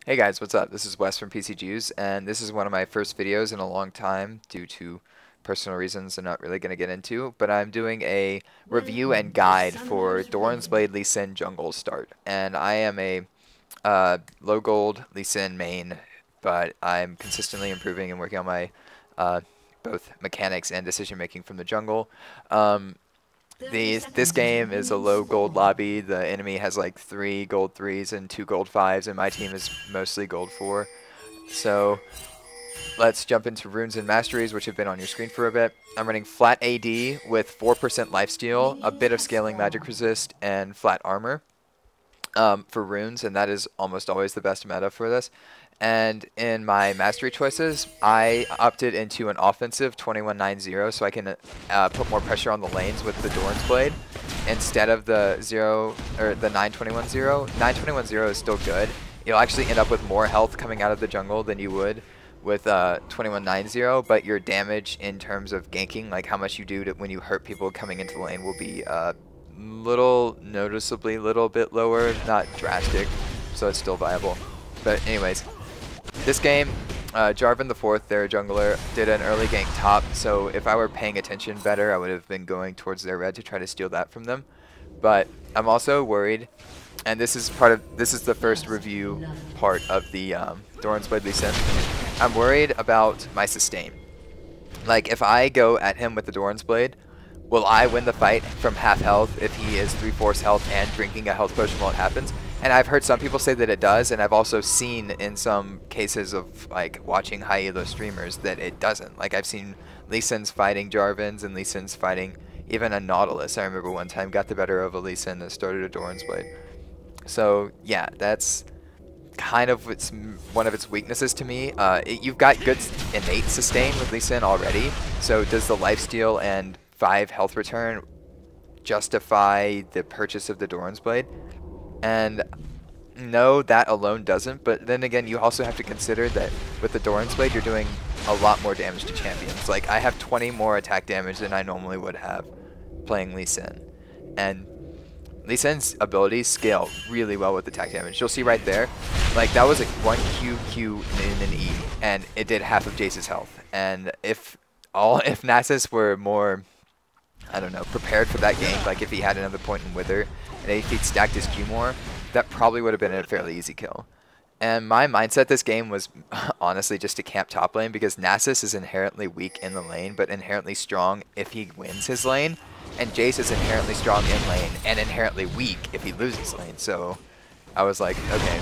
Hey guys, what's up? This is Wes from PCJews, and this is one of my first videos in a long time due to personal reasons I'm not really going to get into, but I'm doing a review and guide for Doran's Blade Lee Sin jungle start. And I am a low gold Lee Sin main, but I'm consistently improving and working on my both mechanics and decision making from the jungle. This game is a low gold lobby. The enemy has like 3 gold 3s and 2 gold 5s, and my team is mostly gold 4. So let's jump into runes and masteries, which have been on your screen for a bit. I'm running flat AD with 4% lifesteal, a bit of scaling magic resist, and flat armor for runes, and that is almost always the best meta for this. And in my mastery choices, I opted into an offensive 21-9-0 so I can put more pressure on the lanes with the Doran's Blade instead of the 9-21-0. 9-21-0 is still good. You'll actually end up with more health coming out of the jungle than you would with 21-9-0, but your damage in terms of ganking, like how much you do when you hurt people coming into the lane, will be noticeably little bit lower, not drastic, so it's still viable. But anyways, this game, Jarvan the 4th, their jungler, did an early gank top, so if I were paying attention better, I would have been going towards their red to try to steal that from them. But I'm also worried, and this is the first review part of the Doran's Blade Lee Sin. I'm worried about my sustain. Like, if I go at him with the Doran's Blade, will I win the fight from half health if he is 3/4 health and drinking a health potion while it happens? And I've heard some people say that it does, and I've also seen in some cases of like watching high elo streamers that it doesn't. Like, I've seen Lee Sins fighting Jarvans and Lee Sins fighting even a Nautilus. I remember one time got the better of a Lee Sin that started a Doran's Blade. So yeah, that's kind of one of its weaknesses to me. You've got good innate sustain with Lee Sin already, so does the lifesteal and 5 health return justify the purchase of the Doran's Blade? And no, that alone doesn't, but then again, you also have to consider that with the Doran's Blade, you're doing a lot more damage to champions. Like, I have 20 more attack damage than I normally would have playing Lee Sin. And Lee Sin's abilities scale really well with attack damage. You'll see right there, like, that was a 1 Q in an E, and it did half of Jace's health. And if Nasus were more, I don't know, prepared for that game, like if he had another point in Wither, and if he'd stacked his Q more, that probably would have been a fairly easy kill. And my mindset this game was honestly just to camp top lane, because Nasus is inherently weak in the lane, but inherently strong if he wins his lane, and Jace is inherently strong in lane and inherently weak if he loses lane. So I was like, okay,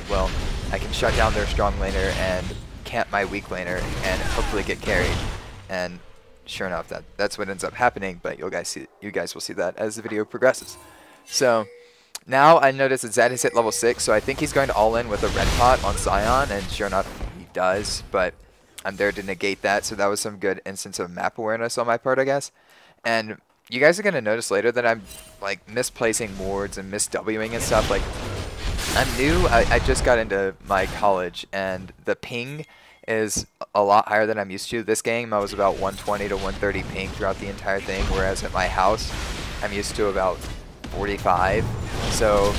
well, I can shut down their strong laner and camp my weak laner and hopefully get carried. And sure enough, that's what ends up happening, but you guys will see that as the video progresses. So now I notice that Zed has hit level 6, so I think he's going to all in with a red pot on Sion, and sure enough, he does, but I'm there to negate that, so that was some good instance of map awareness on my part, I guess. And you guys are going to notice later that I'm like misplacing wards and mis-Wing and stuff. Like, I'm new, I just got into my college, and the ping is a lot higher than I'm used to. This game, I was about 120 to 130 ping throughout the entire thing, whereas at my house, I'm used to about 45. So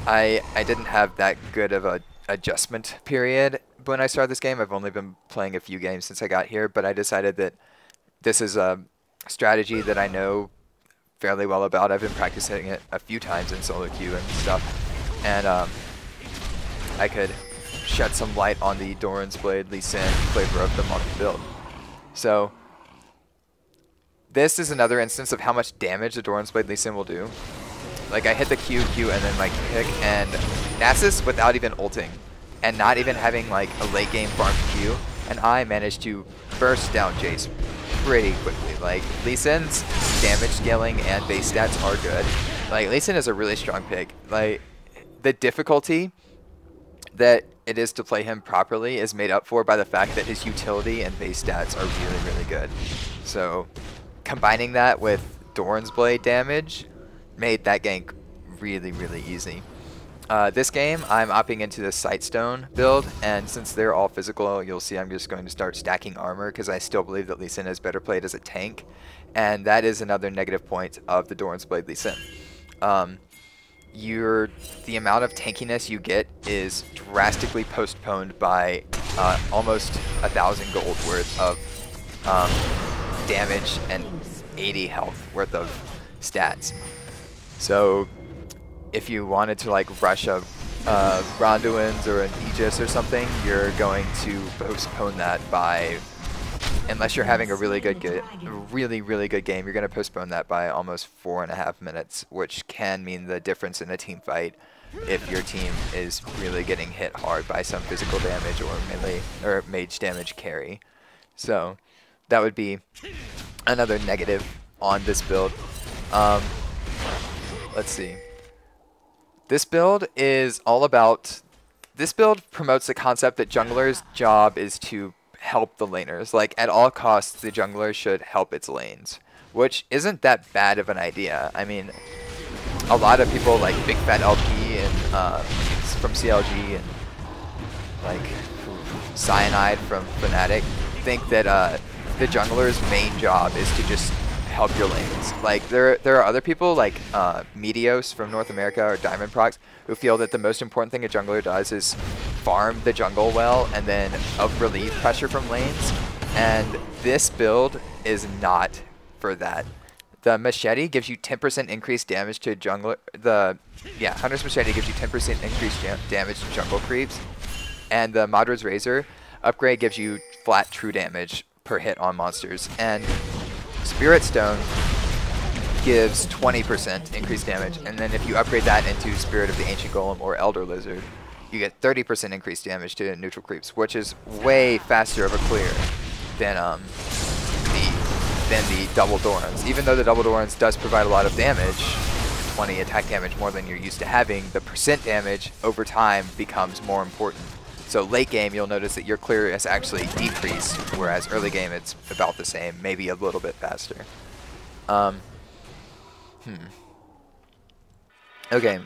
I didn't have that good of a adjustment period when I started this game. I've only been playing a few games since I got here, but I decided that this is a strategy that I know fairly well about. I've been practicing it a few times in solo queue and stuff, and I could shed some light on the Doran's Blade Lee Sin flavor of the month build. So this is another instance of how much damage the Doran's Blade Lee Sin will do. Like, I hit the Q, and then my kick, and Nasus, without even ulting, and not even having like a late game farm Q, and I managed to burst down Jace pretty quickly. Like, Lee Sin's damage scaling and base stats are good. Like, Lee Sin is a really strong pick. Like, the difficulty that it is to play him properly is made up for by the fact that his utility and base stats are really, really good. So combining that with Doran's Blade damage made that gank really, really easy. This game, I'm opting into the Sightstone build, and since they're all physical, you'll see I'm just going to start stacking armor, because I still believe that Lee Sin is better played as a tank, and that is another negative point of the Doran's Blade Lee Sin. the amount of tankiness you get is drastically postponed by almost 1,000 gold worth of damage and 80 health worth of stats. So if you wanted to like rush a Ronduin's or an Aegis or something, you're going to postpone that by, unless you're having a really good game, you're going to postpone that by almost 4.5 minutes, which can mean the difference in a team fight if your team is really getting hit hard by some physical damage or melee or mage damage carry. So that would be another negative on this build. Let's see. This build is all about, this build promotes the concept that jungler's job is to help the laners. Like, at all costs, the jungler should help its lanes, which isn't that bad of an idea. I mean, a lot of people like Big Fat LP and from CLG and like Cyanide from Fnatic think that the jungler's main job is to just help your lanes. Like, there are other people like Meteos from North America or Diamond Procs who feel that the most important thing a jungler does is farm the jungle well and then relieve pressure from lanes. And this build is not for that. The machete gives you 10% increased damage to jungler. Hunter's machete gives you 10% increased damage to jungle creeps, and the Madra's Razor upgrade gives you flat true damage per hit on monsters. And Spirit Stone gives 20% increased damage, and then if you upgrade that into Spirit of the Ancient Golem or Elder Lizard, you get 30% increased damage to neutral creeps, which is way faster of a clear than the double Dorans. Even though the double Dorans does provide a lot of damage, 20 attack damage more than you're used to having, the percent damage over time becomes more important. So late game, you'll notice that your clear is actually decreased, whereas early game it's about the same, maybe a little bit faster. Okay,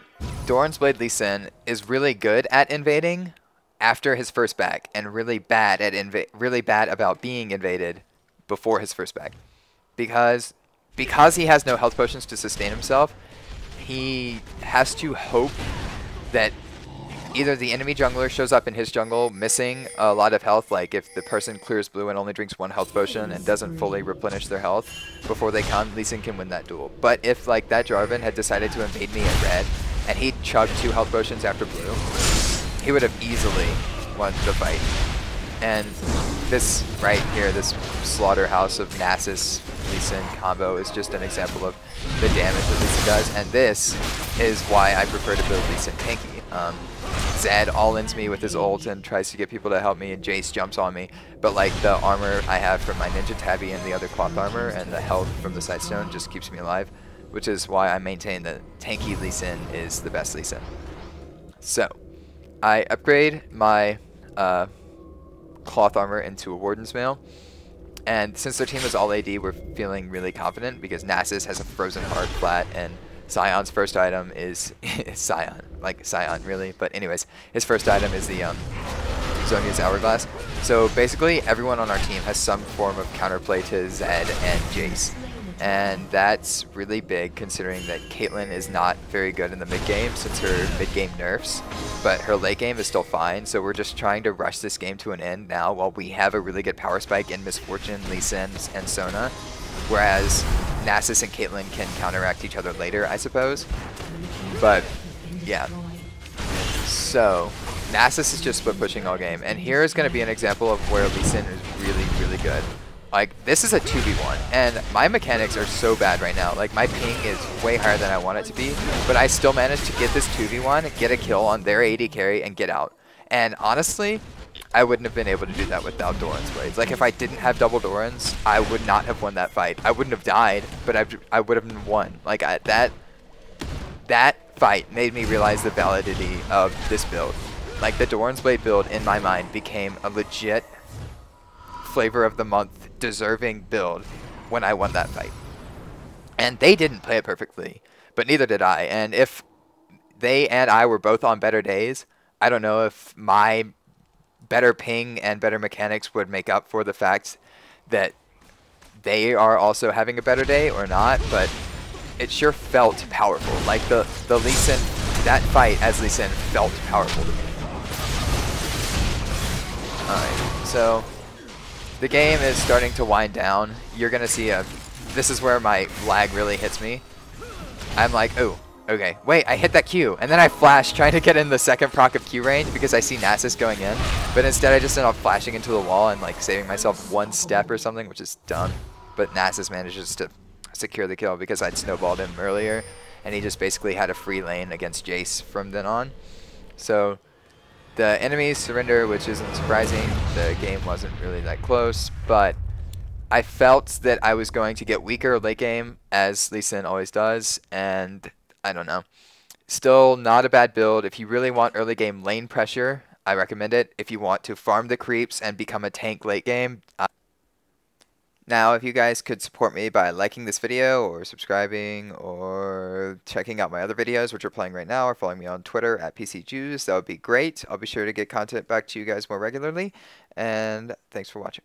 Doran's Blade Lee Sin is really good at invading after his first back, and really bad about being invaded before his first back. Because he has no health potions to sustain himself, he has to hope that either the enemy jungler shows up in his jungle missing a lot of health, like if the person clears blue and only drinks 1 health potion and doesn't fully replenish their health before they come, Lee Sin can win that duel. But if like that Jarvan had decided to invade me in red and he chugged 2 health potions after blue, he would have easily won the fight. And this right here, this Slaughterhouse of Nasus Lee Sin combo is just an example of the damage that Lee Sin does, and this is why I prefer to build Lee Sin tanky. Zed all-ins me with his ult and tries to get people to help me, and Jace jumps on me, but like the armor I have from my Ninja Tabby and the other cloth armor and the health from the Sightstone just keeps me alive, which is why I maintain that tanky Lee Sin is the best Lee Sin. So, I upgrade my cloth armor into a Warden's Mail, and since their team is all AD, we're feeling really confident because Nasus has a Frozen Heart flat, and Sion's first item is Sion, like Sion really, but anyways, his first item is the Zhonya's Hourglass. So basically everyone on our team has some form of counterplay to Zed and Jace, and that's really big considering that Caitlyn is not very good in the mid game since her mid game nerfs, but her late game is still fine. So we're just trying to rush this game to an end now while we have a really good power spike in Misfortune, Lee Sin, and Sona, whereas Nasus and Caitlyn can counteract each other later, I suppose. But yeah, so Nasus is just split pushing all game, and here is going to be an example of where Lee Sin is really good. Like, this is a 2v1, and my mechanics are so bad right now. Like, my ping is way higher than I want it to be, but I still managed to get this 2v1, get a kill on their AD carry, and get out. And honestly, I wouldn't have been able to do that without Doran's Blades. Like, if I didn't have double Dorans, I would not have won that fight. I wouldn't have died, but I would have won. Like, that fight made me realize the validity of this build. Like, the Doran's Blade build, in my mind, became a legit flavor of the month deserving build when I won that fight. And they didn't play it perfectly, but neither did I. And if they and I were both on better days, I don't know if my better ping and better mechanics would make up for the fact that they are also having a better day or not, but it sure felt powerful. Like, the Lee Sin that fight as Lee Sin felt powerful to me. Alright, so the game is starting to wind down. You're going to see this is where my lag really hits me. I'm like, oh, okay, wait, I hit that Q, and then I flash trying to get in the second proc of Q range because I see Nasus going in, but instead I just end up flashing into the wall and like saving myself one step or something, which is dumb. But Nasus manages to secure the kill because I'd snowballed him earlier, and he just basically had a free lane against Jace from then on. So the enemies surrender, which isn't surprising. The game wasn't really that close, but I felt that I was going to get weaker late game, as Lee Sin always does, and I don't know. Still not a bad build. If you really want early game lane pressure, I recommend it. If you want to farm the creeps and become a tank late game. Now, if you guys could support me by liking this video or subscribing or checking out my other videos, which are playing right now, or following me on Twitter at PCJews, that would be great. I'll be sure to get content back to you guys more regularly, and thanks for watching.